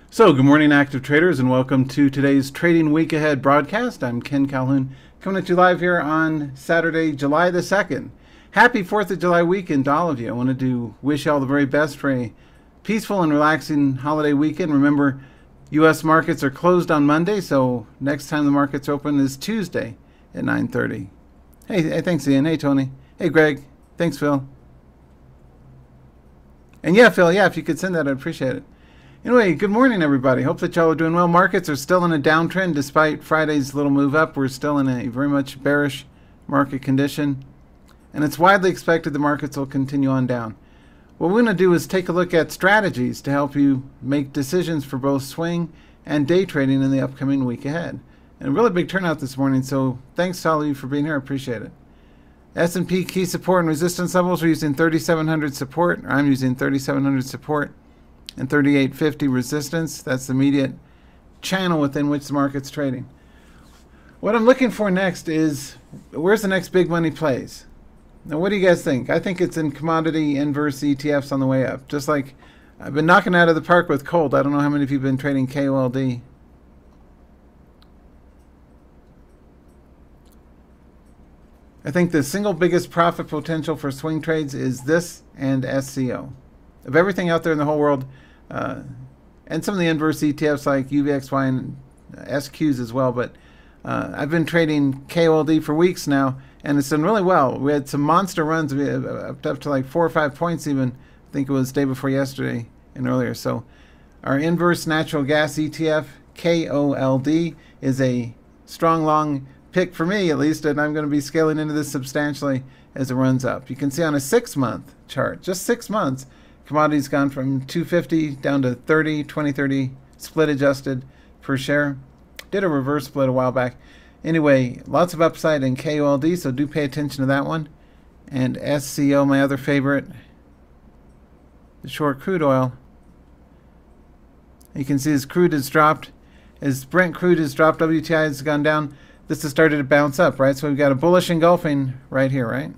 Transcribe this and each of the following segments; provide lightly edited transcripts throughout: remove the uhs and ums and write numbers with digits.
So, good morning, active traders, and welcome to today's Trading Week Ahead broadcast. I'm Ken Calhoun, coming at you live here on Saturday, July the 2nd. Happy 4th of July weekend to all of you. I wanted to wish you all the very best for a peaceful and relaxing holiday weekend. Remember, U.S. markets are closed on Monday, so next time the markets open is Tuesday at 9:30. Hey, thanks, Ian. Hey, Tony. Hey, Greg. Thanks, Phil. And yeah, Phil, if you could send that, I'd appreciate it. Anyway, good morning, everybody. Hope that y'all are doing well. Markets are still in a downtrend despite Friday's little move up. We're still in a very much bearish market condition, and it's widely expected the markets will continue on down. What we're going to do is take a look at strategies to help you make decisions for both swing and day trading in the upcoming week ahead. And a really big turnout this morning, so thanks to all of you for being here. I appreciate it. S&P key support and resistance levels, we're using 3,700 support, or I'm using 3,700 support. And 3850 resistance. That's the immediate channel within which the market's trading. What I'm looking for next is, where's the next big money plays? Now, what do you guys think? I think it's in commodity inverse ETFs on the way up. Just like I've been knocking out of the park with Colt. I don't know how many of you have been trading KOLD. I think the single biggest profit potential for swing trades is this and SCO. Of everything out there in the whole world, and some of the inverse ETFs like UVXY and SQs as well, but I've been trading KOLD for weeks now, and it's done really well. We had some monster runs up to like 4 or 5 points even. I think it was day before yesterday and earlier. So our inverse natural gas ETF, KOLD, is a strong long pick for me at least, and I'm going to be scaling into this substantially as it runs up. You can see on a 6-month chart, just 6 months, commodities gone from 250 down to 30, 2030 split adjusted per share. Did a reverse split a while back. Anyway, lots of upside in KOLD, so do pay attention to that one. And SCO, my other favorite, the short crude oil. You can see as crude has dropped, as Brent crude has dropped, WTI has gone down. This has started to bounce up, right? So we've got a bullish engulfing right here, right?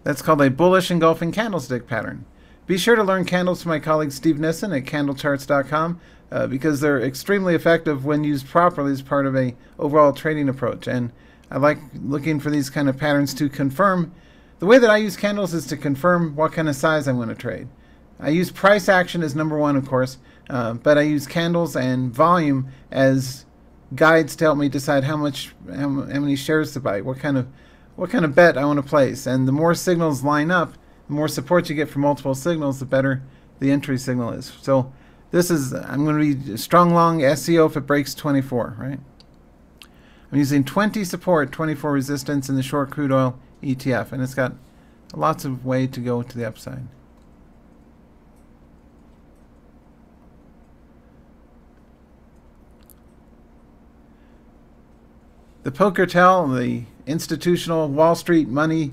That's called a bullish engulfing candlestick pattern. Be sure to learn candles from my colleague Steve Nissen at candlecharts.com because they're extremely effective when used properly as part of a overall trading approach. And I like looking for these kind of patterns to confirm. The way that I use candles is to confirm what kind of size I'm going to trade. I use price action as number one, of course, but I use candles and volume as guides to help me decide how many shares to buy, what kind of bet I want to place. And the more signals line up, the more support you get from multiple signals, the better the entry signal is. So this is, I'm going to be strong long SCO if it breaks 24, right? I'm using 20 support, 24 resistance in the short crude oil ETF, and it's got lots of way to go to the upside. The poker tell, the institutional Wall Street money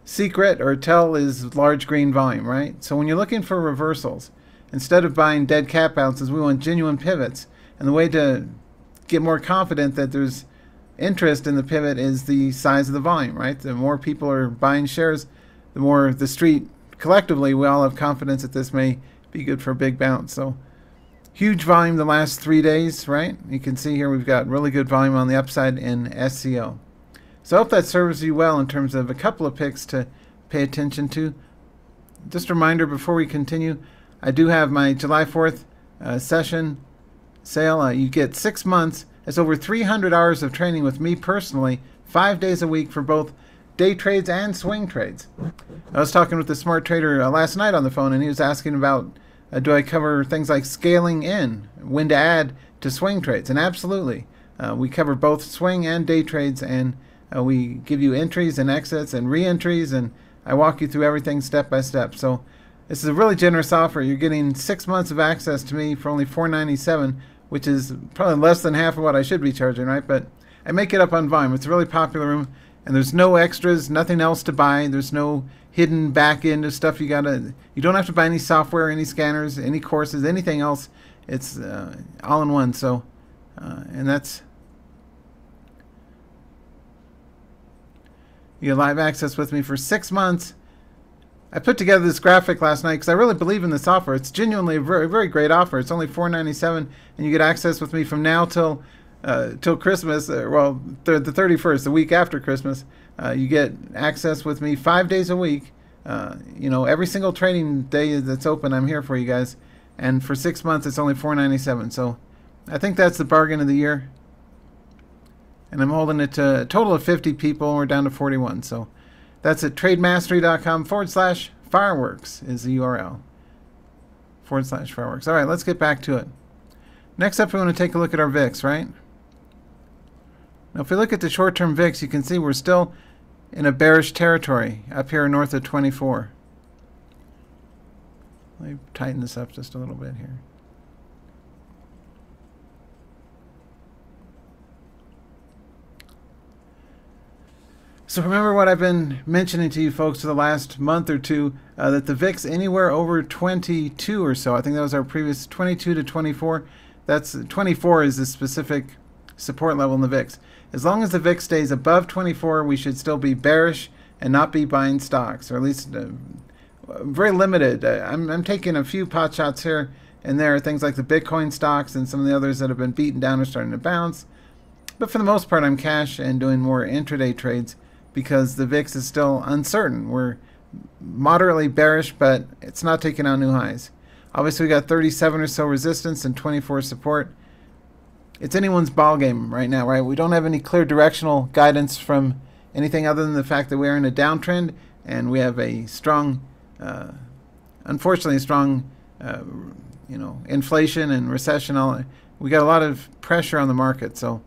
secret or tell is large green volume, right? So when you're looking for reversals, instead of buying dead cat bounces, we want genuine pivots. And the way to get more confident that there's interest in the pivot is the size of the volume, right? The more people are buying shares, the more the street collectively, we all have confidence that this may be good for a big bounce. So huge volume the last 3 days, right? You can see here we've got really good volume on the upside in SCO. So I hope that serves you well in terms of a couple of picks to pay attention to. Just a reminder before we continue, I do have my July 4th session sale. You get 6 months. It's over 300 hours of training with me personally, 5 days a week for both day trades and swing trades. I was talking with the smart trader last night on the phone, and he was asking about do I cover things like scaling in, when to add to swing trades? And absolutely. We cover both swing and day trades, and we give you entries and exits and re-entries, and I walk you through everything step by step. So this is a really generous offer. You're getting 6 months of access to me for only $497, which is probably less than half of what I should be charging, right? But I make it up on volume. It's a really popular room, and there's no extras, nothing else to buy. There's no hidden back end of stuff you don't have to buy any software, any scanners, any courses, anything else. It's all in one. So and that's, you get live access with me for 6 months. I put together this graphic last night because I really believe in this offer. It's genuinely a very, very great offer. It's only $4.97, and you get access with me from now till Christmas. Well, the 31st, the week after Christmas. You get access with me 5 days a week. Every single trading day that's open, I'm here for you guys. And for 6 months, it's only $4.97. So I think that's the bargain of the year. And I'm holding it to a total of 50 people. We're down to 41. So that's at trademastery.com/fireworks is the URL. /fireworks. All right, let's get back to it. Next up, we want to take a look at our VIX, right? Now, if we look at the short-term VIX, you can see we're still in a bearish territory up here north of 24. Let me tighten this up just a little bit here. So remember what I've been mentioning to you folks for the last month or two, that the VIX anywhere over 22 or so, I think that was our previous 22 to 24. That's 24 is the specific support level in the VIX. As long as the VIX stays above 24, we should still be bearish and not be buying stocks, or at least very limited. I'm taking a few pot shots here and there, things like the Bitcoin stocks and some of the others that have been beaten down are starting to bounce. But for the most part, I'm cash and doing more intraday trades because the VIX is still uncertain. We're moderately bearish, but it's not taking out new highs. Obviously, we got 37 or so resistance and 24 support. It's anyone's ball game right now, right? We don't have any clear directional guidance from anything other than the fact that we are in a downtrend and we have a strong, unfortunately, strong, inflation and recession. We got a lot of pressure on the market. So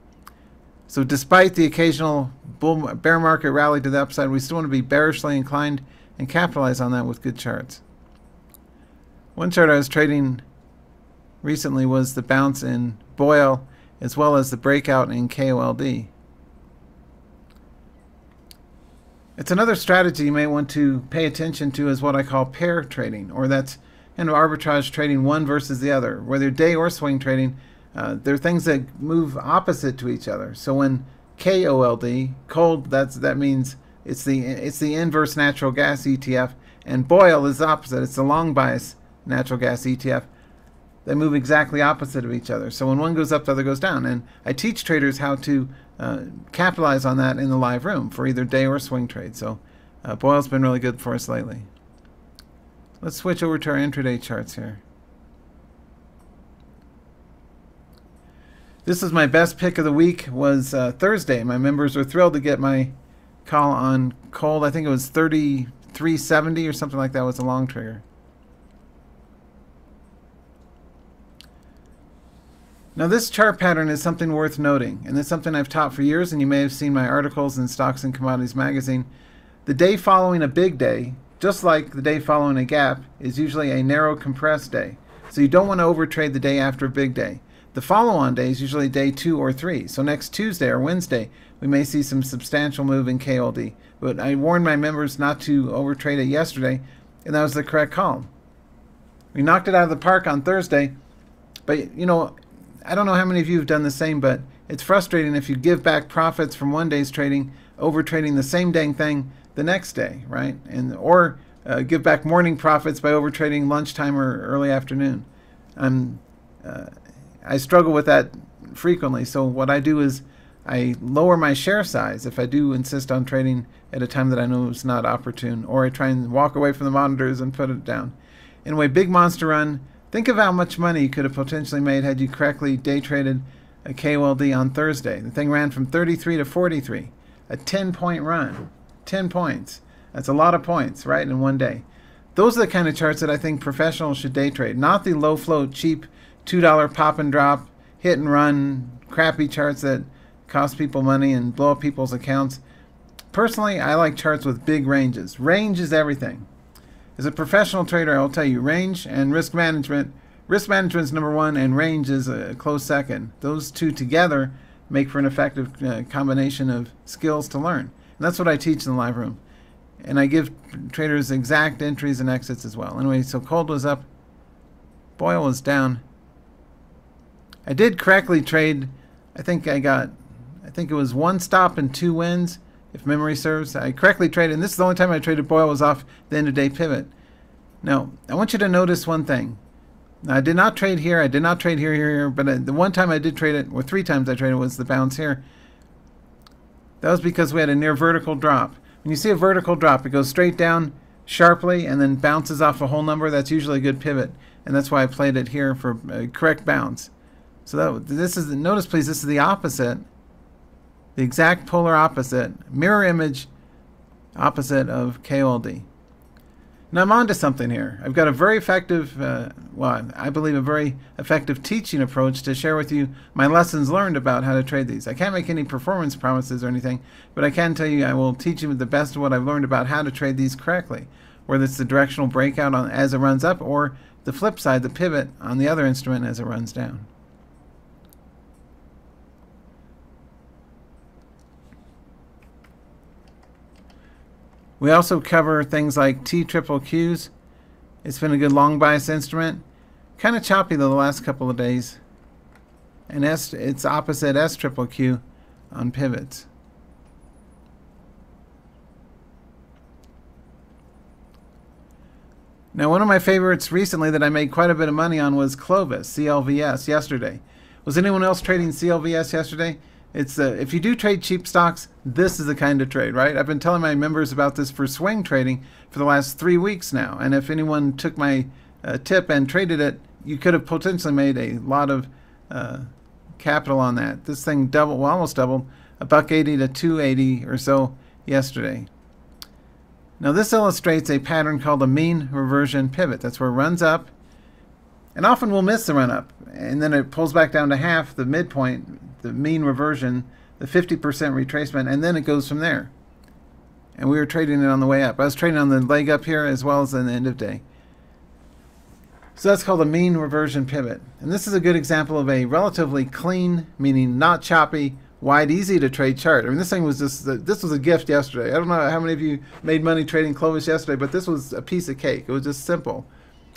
despite the occasional bear market rally to the upside, we still want to be bearishly inclined and capitalize on that with good charts. One chart I was trading recently was the bounce in BOIL as well as the breakout in KOLD. It's another strategy you may want to pay attention to is what I call pair trading, or that's kind of arbitrage trading one versus the other. Whether day or swing trading, there are things that move opposite to each other. So when KOLD, cold, that means it's the inverse natural gas ETF, and BOIL is the opposite. It's the long bias natural gas ETF. They move exactly opposite of each other. So when one goes up, the other goes down. And I teach traders how to capitalize on that in the live room for either day or swing trade. So BOIL's been really good for us lately. Let's switch over to our intraday charts here. This is my best pick of the week, was Thursday. My members were thrilled to get my call on cold. I think it was 33.70 or something like that was a long trigger. Now this chart pattern is something worth noting, and it's something I've taught for years, and you may have seen my articles in Stocks and Commodities magazine. The day following a big day, just like the day following a gap, is usually a narrow compressed day. So you don't want to overtrade the day after a big day. The follow-on day is usually day 2 or 3. So next Tuesday or Wednesday, we may see some substantial move in KOLD. But I warned my members not to overtrade it yesterday, and that was the correct call. We knocked it out of the park on Thursday, but I don't know how many of you have done the same, but it's frustrating if you give back profits from one day's trading, over trading the same dang thing the next day, right? Or give back morning profits by over trading lunchtime or early afternoon. I struggle with that frequently. So what I do is I lower my share size if I do insist on trading at a time that I know is not opportune, or I try and walk away from the monitors and put it down. Anyway, big monster run. Think of how much money you could have potentially made had you correctly day traded a KOLD on Thursday. The thing ran from 33 to 43, a 10-point run, 10 points. That's a lot of points, right, in one day. Those are the kind of charts that I think professionals should day trade, not the low float, cheap $2 pop and drop, hit and run, crappy charts that cost people money and blow up people's accounts. Personally, I like charts with big ranges. Range is everything. As a professional trader, I will tell you, range and risk management. Risk management is number one, and range is a close second. Those two together make for an effective combination of skills to learn. And that's what I teach in the live room. And I give traders exact entries and exits as well. Anyway, so cold was up, BOIL was down. I did correctly trade. I think it was 1 stop and 2 wins. if memory serves. I correctly traded, and this is the only time I traded Boyle was off the end of day pivot. Now, I want you to notice one thing. Now, I did not trade here, I did not trade here, but the one time I did trade it, or 3 times I traded it, was the bounce here. That was because we had a near vertical drop. When you see a vertical drop, it goes straight down sharply and then bounces off a whole number. That's usually a good pivot, and that's why I played it here for a correct bounce. So this is, notice please, this is the opposite, the exact polar opposite, mirror image opposite of KOLD. Now I'm on to something here. I've got a very effective, well, I believe a very effective teaching approach to share with you my lessons learned about how to trade these. I can't make any performance promises or anything, but I can tell you I will teach you the best of what I've learned about how to trade these correctly, whether it's the directional breakout as it runs up, or the flip side, the pivot on the other instrument as it runs down. We also cover things like T triple Qs. It's been a good long bias instrument. Kind of choppy though the last couple of days. And it's opposite S triple Q on pivots. Now one of my favorites recently that I made quite a bit of money on was Clovis, CLVS, yesterday. Was anyone else trading CLVS yesterday? It's if you do trade cheap stocks, this is the kind of trade, right? I've been telling my members about this for swing trading for the last 3 weeks now. And if anyone took my tip and traded it, you could have potentially made a lot of capital on that. This thing doubled, well, almost doubled, $1.80 to $2.80 or so yesterday. Now this illustrates a pattern called a mean reversion pivot. That's where it runs up, and often we'll miss the run up, and then it pulls back down to half the midpoint, the mean reversion, the 50% retracement, and then it goes from there. And we were trading it on the way up. I was trading on the leg up here as well as on the end of day. So that's called a mean reversion pivot. And this is a good example of a relatively clean, meaning not choppy, wide, easy to trade chart. I mean, this thing was just, this was a gift yesterday. I don't know how many of you made money trading Clovis yesterday, but this was a piece of cake. It was just simple.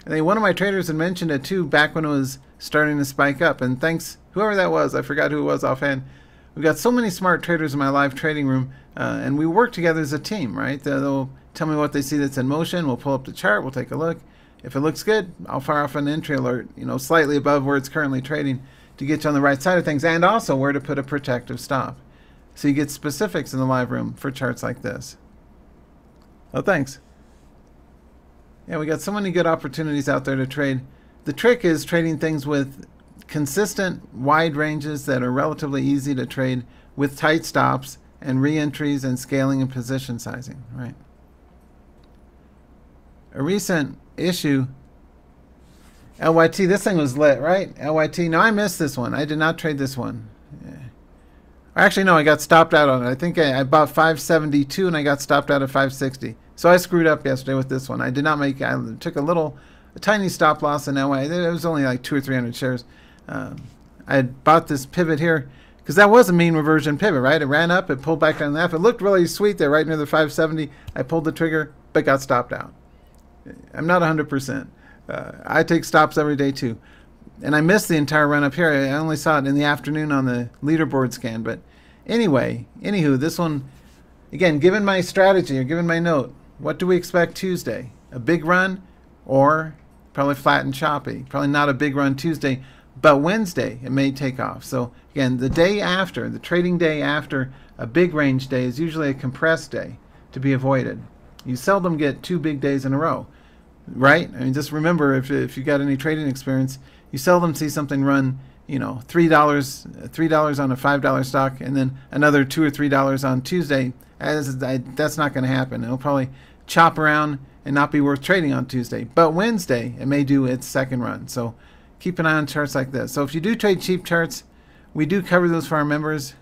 And then one of my traders had mentioned it too back when it was starting to spike up. And thanks, whoever that was, I forgot who it was offhand. We've got so many smart traders in my live trading room, and we work together as a team, right? They'll tell me what they see that's in motion. We'll pull up the chart. We'll take a look. If it looks good, I'll fire off an entry alert, slightly above where it's currently trading to get you on the right side of things, and also where to put a protective stop. So you get specifics in the live room for charts like this. Oh, thanks. Yeah, we got so many good opportunities out there to trade. The trick is trading things with consistent wide ranges that are relatively easy to trade with tight stops and re-entries and scaling and position sizing, right? A recent issue, LYT, this thing was lit, right? LYT, no, I missed this one. I did not trade this one. Yeah. Actually, no, I got stopped out on it. I think I bought 572 and I got stopped out at 560. So I screwed up yesterday with this one. I did not make, I took a tiny stop loss in LY. It was only like 200 or 300 shares. I had bought this pivot here because that was a mean reversion pivot, right? It ran up, it pulled back down the F. It looked really sweet there, right near the 570. I pulled the trigger, but got stopped out. I'm not 100%. I take stops every day too. And I missed the entire run up here. I only saw it in the afternoon on the leaderboard scan. But anywho, this one, again, given my strategy or given my note, what do we expect Tuesday? A big run or probably flat and choppy? Probably not a big run Tuesday, but Wednesday it may take off. So again, the day after, the trading day after a big range day is usually a compressed day to be avoided. You seldom get 2 big days in a row, right? I mean, just remember, if you got any trading experience, you seldom see something run, $3 on a $5 stock, and then another $2 or $3 on Tuesday. That's not going to happen. It'll probably chop around and not be worth trading on Tuesday. But Wednesday, it may do its second run. So keep an eye on charts like this. So if you do trade cheap charts, we do cover those for our members.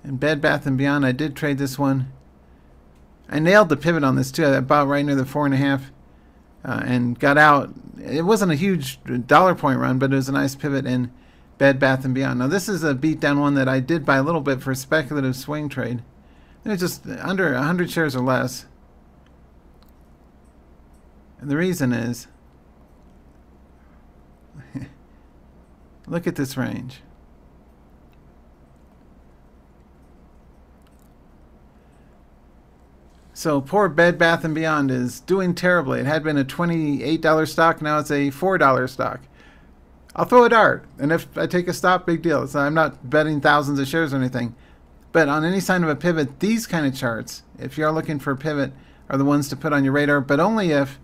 And Bed Bath & Beyond, I did trade this one. I nailed the pivot on this too. I bought right near the 4.5 and got out. It wasn't a huge dollar point run, but it was a nice pivot in Bed Bath & Beyond. Now this is a beat down one that I did buy a little bit for a speculative swing trade. It's just under 100 shares or less. And the reason is, look at this range. So poor Bed Bath & Beyond is doing terribly. It had been a $28 stock. Now it's a $4 stock. I'll throw a dart. And if I take a stop, big deal. So I'm not betting thousands of shares or anything. But on any sign of a pivot, these kind of charts, if you are looking for a pivot, are the ones to put on your radar. But only if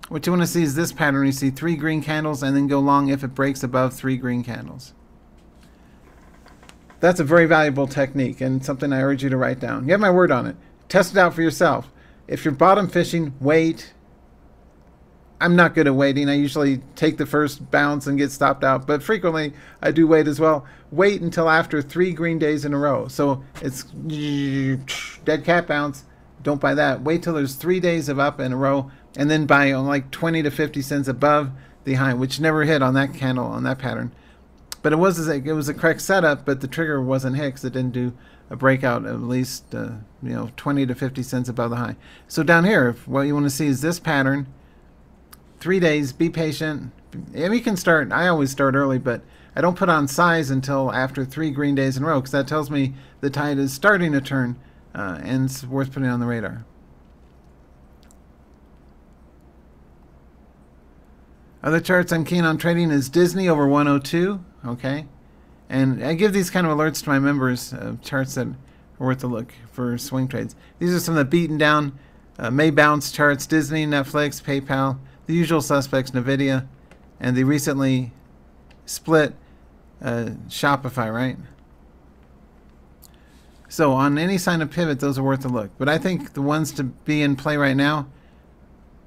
what you want to see is this pattern. You see 3 green candles and then go long if it breaks above 3 green candles. That's a very valuable technique and something I urge you to write down. You have my word on it. Test it out for yourself. If you're bottom fishing, wait. I'm not good at waiting. I usually take the first bounce and get stopped out, but frequently I do wait as well. Wait until after 3 green days in a row. So it's dead cat bounce. Don't buy that. Wait till there's 3 days of up in a row, and then buy on like 20 to 50 cents above the high, which never hit on that candle, on that pattern. But it was a correct setup, but the trigger wasn't hit because it didn't do a breakout at least 20 to 50 cents above the high. So down here, what you want to see is this pattern. 3 days, be patient. And we can start, I always start early, but I don't put on size until after 3 green days in a row because that tells me the tide is starting to turn and it's worth putting on the radar. Other charts I'm keen on trading is Disney over 102, okay? And I give these kind of alerts to my members, charts that are worth a look for swing trades. These are some of the beaten down May bounce charts: Disney, Netflix, PayPal, the usual suspects, NVIDIA, and the recently split Shopify, right? So on any sign of pivot, those are worth a look. But I think the ones to be in play right now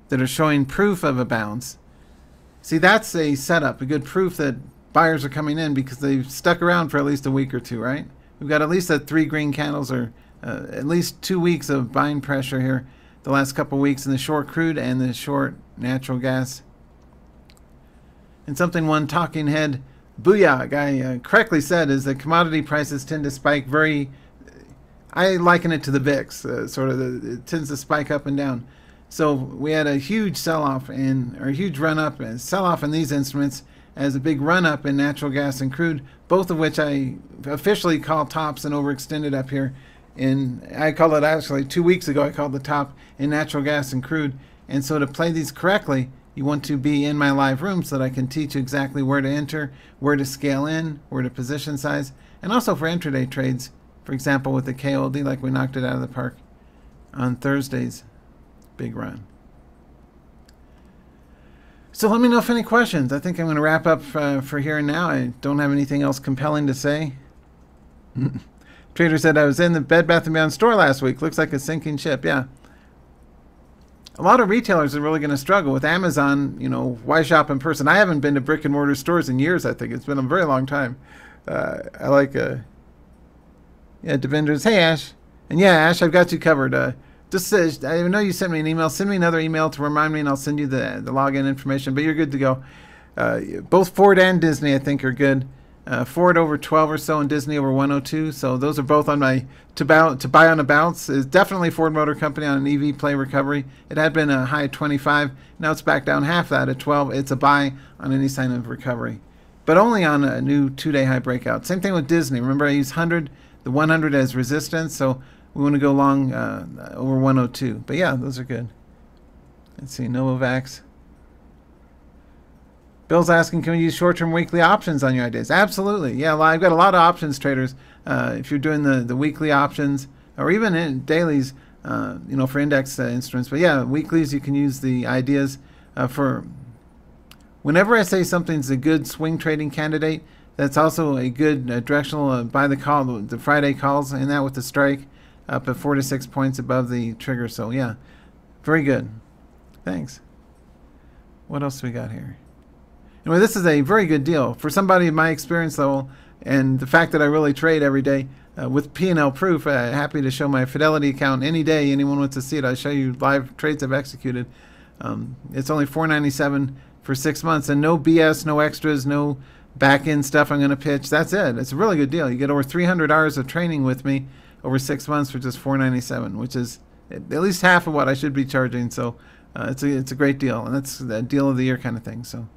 that are showing proof of a bounce, see, that's a setup, a good proof that buyers are coming in because they've stuck around for at least a week or two, right? We've got at least that 3 green candles or at least 2 weeks of buying pressure here the last couple of weeks in the short crude and the short natural gas. And something one talking head Booyah guy correctly said is that commodity prices tend to spike very, I liken it to the VIX, it tends to spike up and down. So we had a huge sell-off or a huge run-up and sell-off in these instruments as a big run-up in natural gas and crude, both of which I officially call tops and overextended up here. I call it actually 2 weeks ago, I called the top in natural gas and crude. And so to play these correctly, you want to be in my live room so that I can teach you exactly where to enter, where to scale in, where to position size, and also for intraday trades. For example, with the KOLD, like we knocked it out of the park on Thursday's big run. So let me know if any questions. I think I'm going to wrap up for here and now. I don't have anything else compelling to say. Trader said, I was in the Bed Bath & Beyond store last week. Looks like a sinking ship. Yeah. A lot of retailers are really going to struggle with Amazon. Why shop in person? I haven't been to brick and mortar stores in years, I think. It's been a very long time. I like, Devendras. Hey, Ash. And yeah, Ash, I've got you covered. I know you sent me an email. Send me another email to remind me, and I'll send you the login information. But you're good to go. Both Ford and Disney, I think, are good. Ford over 12 or so, and Disney over 102. So those are both on my to buy on a bounce. Is definitely Ford Motor Company on an EV play recovery. It had been a high at 25. Now it's back down half that at 12. It's a buy on any sign of recovery, but only on a new 2-day high breakout. Same thing with Disney. Remember, I use the 100 as resistance. So we want to go long over 102. But yeah, those are good. Let's see, Novavax. Bill's asking, can we use short-term weekly options on your ideas? Absolutely. Yeah, I've got a lot of options traders. If you're doing the weekly options or even in dailies, for index instruments. But yeah, weeklies, you can use the ideas for whenever I say something's a good swing trading candidate, that's also a good directional buy the call, the Friday calls, and that with the strike up at 4 to 6 points above the trigger. So yeah, very good. Thanks. What else do we got here? Anyway, this is a very good deal for somebody of my experience level, and the fact that I really trade every day with P&L proof. Happy to show my Fidelity account any day. Anyone wants to see it, I'll show you live trades I've executed. It's only $4.97 for 6 months, and no BS, no extras, no back-end stuff I'm going to pitch. That's it. It's a really good deal. You get over 300 hours of training with me over 6 months for just $4.97, which is at least half of what I should be charging. So it's a great deal, and that's the deal of the year kind of thing. So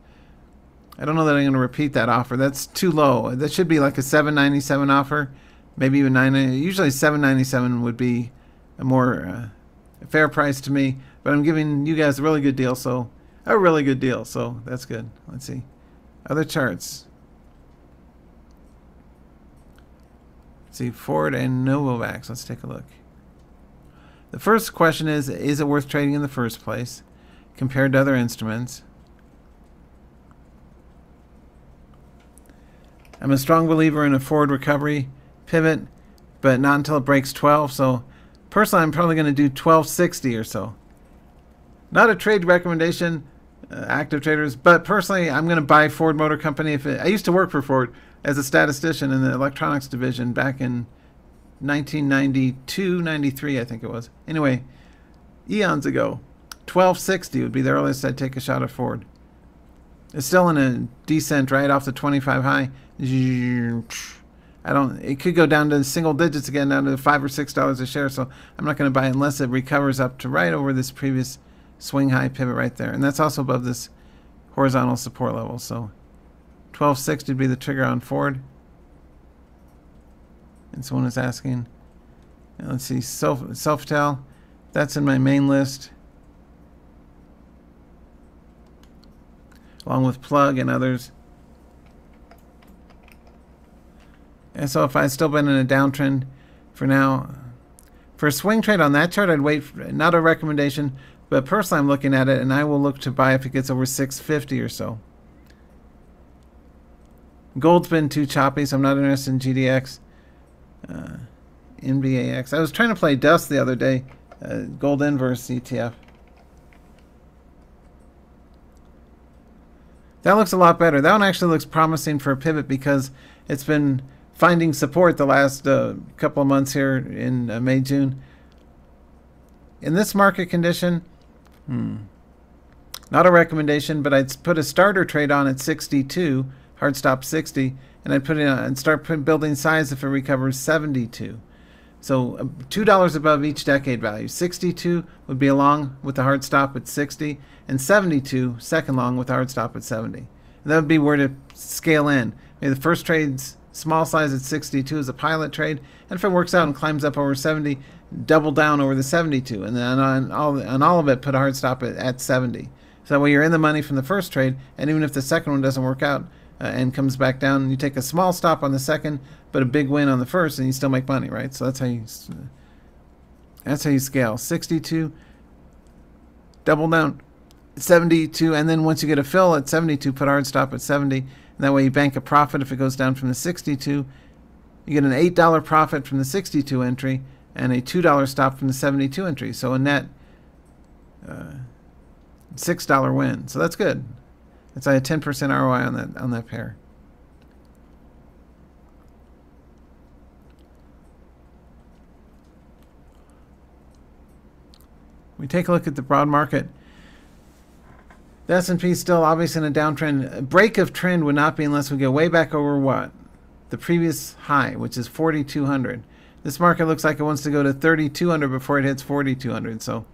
I don't know that I'm going to repeat that offer. That's too low. That should be like a $7.97 offer, maybe even $9. Usually $7.97 would be a more fair price to me, but I'm giving you guys a really good deal, so that's good. Let's see. Other charts. Let's see, Ford and Novavax. Let's take a look. The first question is it worth trading in the first place compared to other instruments? I'm a strong believer in a forward recovery pivot, but not until it breaks 12. So personally, I'm probably going to do 1260 or so. Not a trade recommendation, active traders, but personally, I'm going to buy Ford Motor Company. I used to work for Ford as a statistician in the electronics division back in 1992, 93, I think it was. Anyway, eons ago, 1260 would be the earliest I'd take a shot at Ford. It's still in a descent right off the 25 high. It could go down to single digits again, down to $5 or $6 a share. So I'm not going to buy it unless it recovers up to right over this previous swing high pivot right there. And that's also above this horizontal support level. So 1260 would be the trigger on Ford. And someone is asking, let's see, Sofitel. That's in my main list, along with Plug and others. And so if I'd still been in a downtrend for now, for a swing trade on that chart, I'd wait for, not a recommendation, but personally I'm looking at it and I will look to buy if it gets over 650 or so. Gold's been too choppy, so I'm not interested in GDX. NBAX. I was trying to play Dust the other day, gold inverse ETF. That looks a lot better. That one actually looks promising for a pivot because it's been finding support the last couple of months here in May, June. In this market condition, not a recommendation, but I'd put a starter trade on at 62, hard stop 60, and I'd put it on and start building size if it recovers 72. So $2 above each decade value. 62 would be a long with the hard stop at 60, and 72 second long with the hard stop at 70. And that would be where to scale in. Maybe the first trade's small size at 62 is a pilot trade, and if it works out and climbs up over 70, double down over the 72, and then on all of it put a hard stop at 70. So that way you're in the money from the first trade, and even if the second one doesn't work out and comes back down, you take a small stop on the second, but a big win on the first, and you still make money, right? So that's how you scale. 62, double down, 72, and then once you get a fill at 72, put a hard stop at 70, and that way you bank a profit if it goes down from the 62. You get an $8 profit from the 62 entry and a $2 stop from the 72 entry. So a net $6 win. So that's good. It's like a 10% ROI on that pair. We take a look at the broad market. The S&P is still obviously in a downtrend. A break of trend would not be unless we go way back over what? The previous high, which is 4,200. This market looks like it wants to go to 3,200 before it hits 4,200. So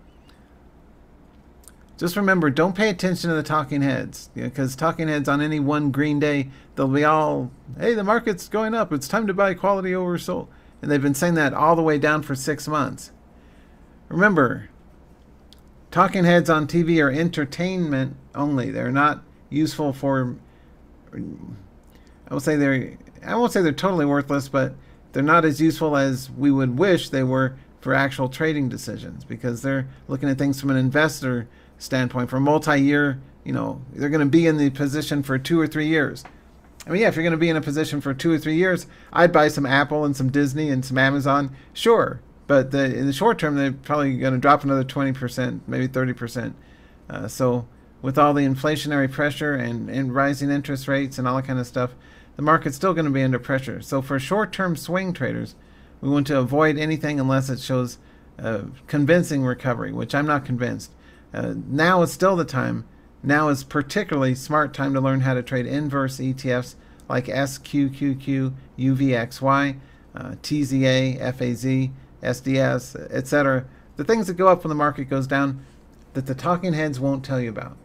just remember, don't pay attention to the talking heads, because talking heads on any one green day, they'll be all, hey, the market's going up. It's time to buy quality oversold. And they've been saying that all the way down for 6 months. Remember, talking heads on TV are entertainment only. They're not useful for, I won't say they're totally worthless, but they're not as useful as we would wish they were for actual trading decisions, because they're looking at things from an investor standpoint for a multi-year, they're going to be in the position for 2 or 3 years. I mean, yeah, if you're going to be in a position for 2 or 3 years, I'd buy some Apple and some Disney and some Amazon, sure. But in the short term, they're probably going to drop another 20%, maybe 30%. So with all the inflationary pressure and rising interest rates and all that kind of stuff, the market's still going to be under pressure. So for short-term swing traders, we want to avoid anything unless it shows convincing recovery, which I'm not convinced. Now is still the time. Now is particularly smart time to learn how to trade inverse ETFs like SQQQ, UVXY, TZA, FAZ, SDS, etc. The things that go up when the market goes down that the talking heads won't tell you about.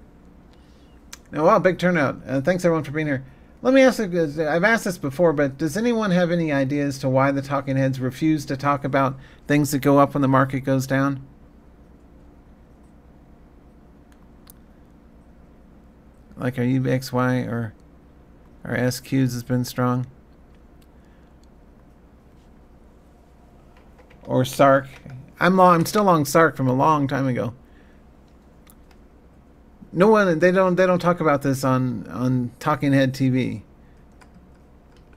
Now, wow, big turnout. Thanks everyone for being here. Let me ask you, I've asked this before, but does anyone have any idea as to why the talking heads refuse to talk about things that go up when the market goes down? Like our UVXY or our SQs has been strong. Or SARK. I'm still long SARK from a long time ago. No one, they don't talk about this on Talking Head TV.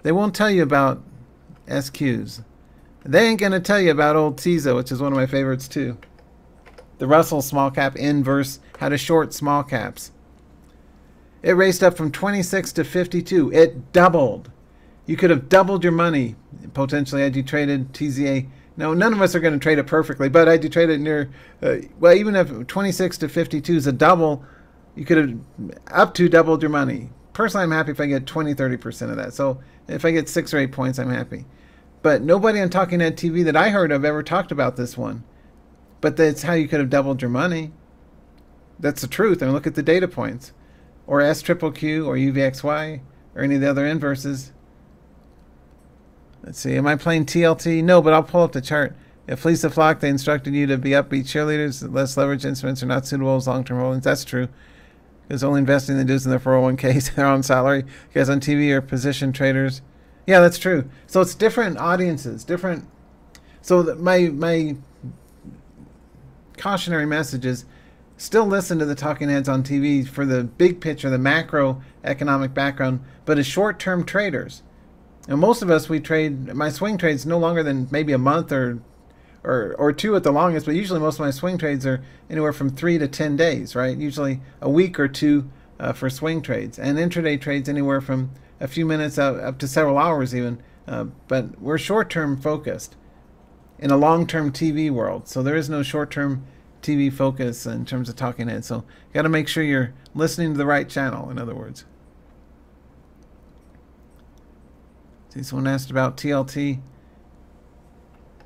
They won't tell you about SQs. They ain't gonna tell you about old TISA, which is one of my favorites too. The Russell small cap inverse, how to short small caps. It raced up from 26 to 52. It doubled. You could have doubled your money potentially had you traded TZA. Now, none of us are going to trade it perfectly, but had you traded near, well, even if 26 to 52 is a double, you could have up to doubled your money. Personally, I'm happy if I get 20, 30% of that. So if I get 6 or 8 points, I'm happy. But nobody on Talking Head TV that I heard of ever talked about this one. But that's how you could have doubled your money. That's the truth. I mean, look at the data points. Or SQQQ or UVXY or any of the other inverses. Let's see. Am I playing TLT? No, but I'll pull up the chart. If Lisa Flock, they instructed you to be upbeat cheerleaders. Less leverage instruments are not suitable as long-term holdings. That's true. Because only investing they do is in their 401ks. They're on salary. You guys on TV are position traders. Yeah, that's true. So it's different audiences, different. So my cautionary message is still listen to the talking heads on TV for the big picture, the macroeconomic background, but as short-term traders. And most of us, we trade, my swing trades no longer than maybe a month or 2 at the longest, but usually most of my swing trades are anywhere from 3 to 10 days, right? Usually a week or 2 for swing trades. And intraday trades anywhere from a few minutes up to several hours even. But we're short-term focused in a long-term TV world. So there is no short-term TV focus in terms of talking heads. So you got to make sure you're listening to the right channel, in other words. See, someone asked about TLT.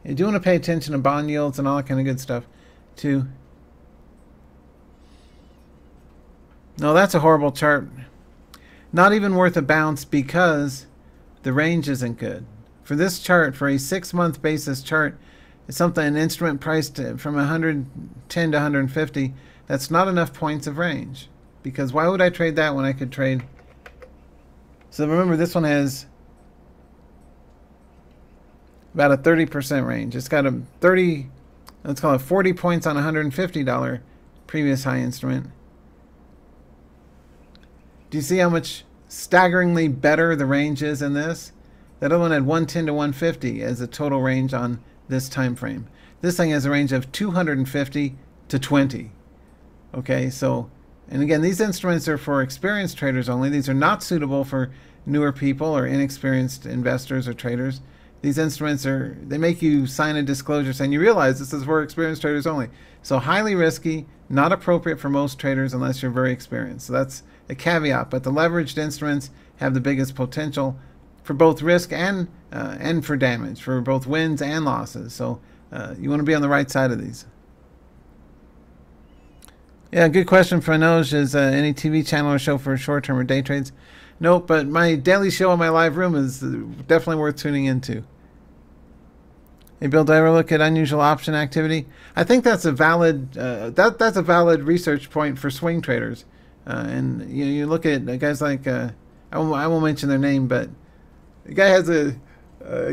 You do want to pay attention to bond yields and all that kind of good stuff, too. No, that's a horrible chart. Not even worth a bounce because the range isn't good. For this chart, for a 6-month basis chart, it's something, an instrument priced from 110 to 150. That's not enough points of range. Because why would I trade that when I could trade? So remember, this one has about a 30% range. It's got a 30, let's call it 40 points on $150 previous high instrument. Do you see how much staggeringly better the range is in this? That other one had 110 to 150 as a total range on this time frame. This thing has a range of 250 to 20. Okay, so, and again, these instruments are for experienced traders only. These are not suitable for newer people or inexperienced investors or traders. These instruments are, they make you sign a disclosure saying you realize this is for experienced traders only. So highly risky, not appropriate for most traders unless you're very experienced. So that's a caveat. But the leveraged instruments have the biggest potential for both risk and for damage, for both wins and losses. So you want to be on the right side of these. Yeah, good question for Anoj. Is any TV channel or show for short-term or day trades? Nope, but my daily show on my live room is definitely worth tuning into. Hey Bill, do I ever look at unusual option activity? I think that's a valid that's a valid research point for swing traders. And you look at guys like I won't mention their name, but the guy has a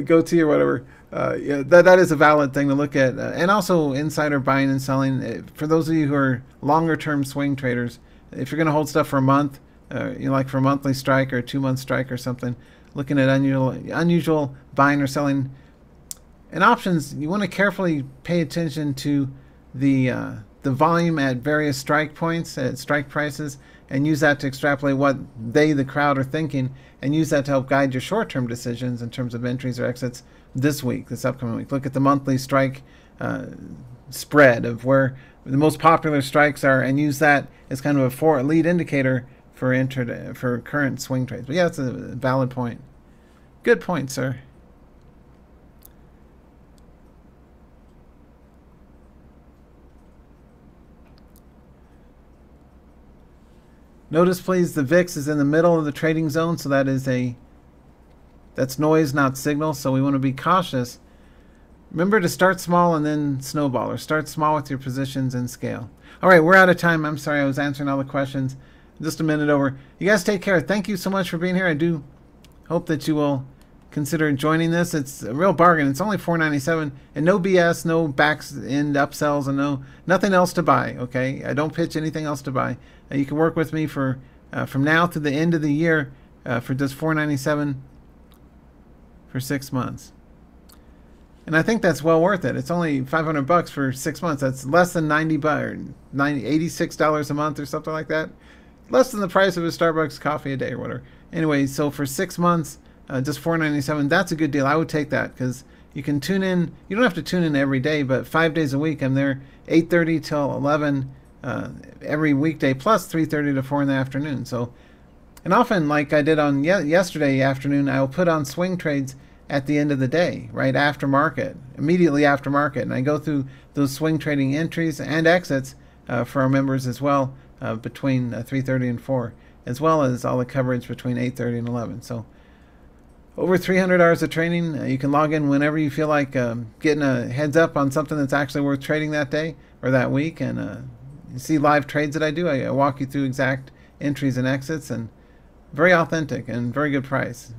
goatee or whatever. Yeah, that is a valid thing to look at, and also insider buying and selling. For those of you who are longer term swing traders, if you're going to hold stuff for a month, like for a monthly strike or a 2-month strike or something, looking at unusual buying or selling. In options, you want to carefully pay attention to the volume at various strike points, at strike prices, and use that to extrapolate what they, the crowd, are thinking, and use that to help guide your short-term decisions in terms of entries or exits this week, this upcoming week. Look at the monthly strike spread of where the most popular strikes are, and use that as kind of a lead indicator for current swing trades. But yeah, it's a valid point. Good point, sir. Notice please the VIX is in the middle of the trading zone, so that's noise, not signal, so we want to be cautious. Remember to start small and then snowball, or start small with your positions and scale. All right, we're out of time. I'm sorry I was answering all the questions. Just a minute over. You guys take care. Thank you so much for being here. I do hope that you will consider joining this. It's a real bargain. It's only $4.97 and no BS, no back end upsells, and nothing else to buy. Okay, I don't pitch anything else to buy. You can work with me for from now to the end of the year for just $4.97 for 6 months. And I think that's well worth it. It's only $500 for 6 months. That's less than $86 a month or something like that. Less than the price of a Starbucks coffee a day or whatever. Anyway, so for 6 months, just $4.97. That's a good deal. I would take that because you can tune in. You don't have to tune in every day, but 5 days a week. I'm there 8:30 till 11 every weekday, plus 3:30 to 4 in the afternoon. So, and often, like I did on yesterday afternoon, I'll put on swing trades at the end of the day, right after market, immediately after market, and I go through those swing trading entries and exits for our members as well between 3:30 and 4, as well as all the coverage between 8:30 and 11. So over 300 hours of training. You can log in whenever you feel like getting a heads up on something that's actually worth trading that day or that week, and you see live trades that I do. I walk you through exact entries and exits, and very authentic and very good price.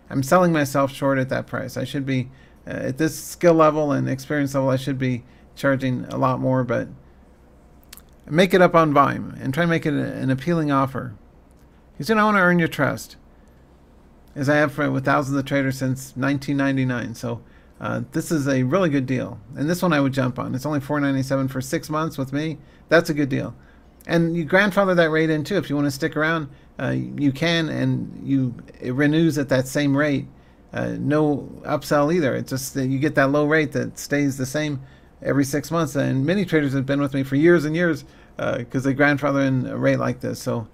I'm selling myself short at that price. I should be at this skill level and experience level, I should be charging a lot more, but make it up on volume and try to make it an appealing offer. Because I want to earn your trust, as I have with thousands of traders since 1999. So this is a really good deal, and this one I would jump on. It's only $4.97 for 6 months with me. That's a good deal, and you grandfather that rate in too. If you want to stick around, you can, and it renews at that same rate. No upsell either. It's just that you get that low rate that stays the same every 6 months. And many traders have been with me for years and years because they grandfather in a rate like this. So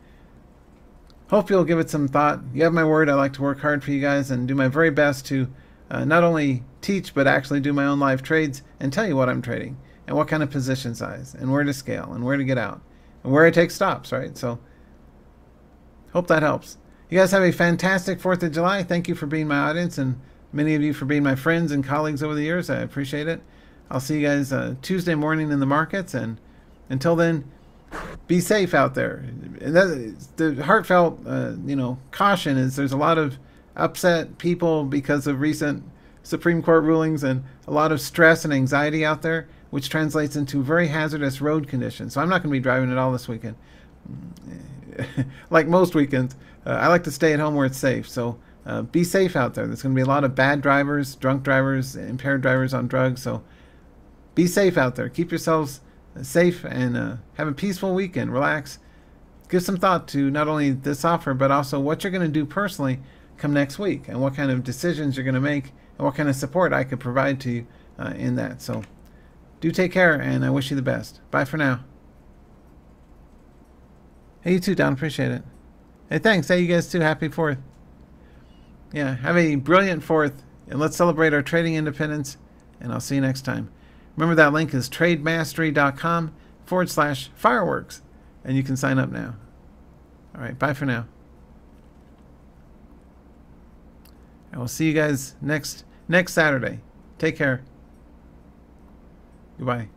hope you'll give it some thought. You have my word. I like to work hard for you guys and do my very best to not only teach but actually do my own live trades and tell you what I'm trading and what kind of position size and where to scale and where to get out and where I take stops, right? So hope that helps. You guys have a fantastic 4th of July. Thank you for being my audience, and many of you for being my friends and colleagues over the years. I appreciate it. I'll see you guys Tuesday morning in the markets, and until then, be safe out there. And the heartfelt caution is there's a lot of upset people because of recent Supreme Court rulings and a lot of stress and anxiety out there, which translates into very hazardous road conditions. So I'm not going to be driving at all this weekend. Like most weekends, I like to stay at home where it's safe. So be safe out there. There's going to be a lot of bad drivers, drunk drivers, impaired drivers on drugs. So be safe out there. Keep yourselves safe and have a peaceful weekend. Relax. Give some thought to not only this offer, but also what you're going to do personally come next week, and what kind of decisions you're going to make, and what kind of support I could provide to you in that. So do take care, and I wish you the best. Bye for now. Hey, you too, Don. Appreciate it. Hey, thanks. Hey, you guys too. Happy 4th. Yeah, have a brilliant 4th, and let's celebrate our trading independence, and I'll see you next time. Remember that link is trademastery.com/fireworks, and you can sign up now. All right, bye for now. I will see you guys next Saturday. Take care. Goodbye.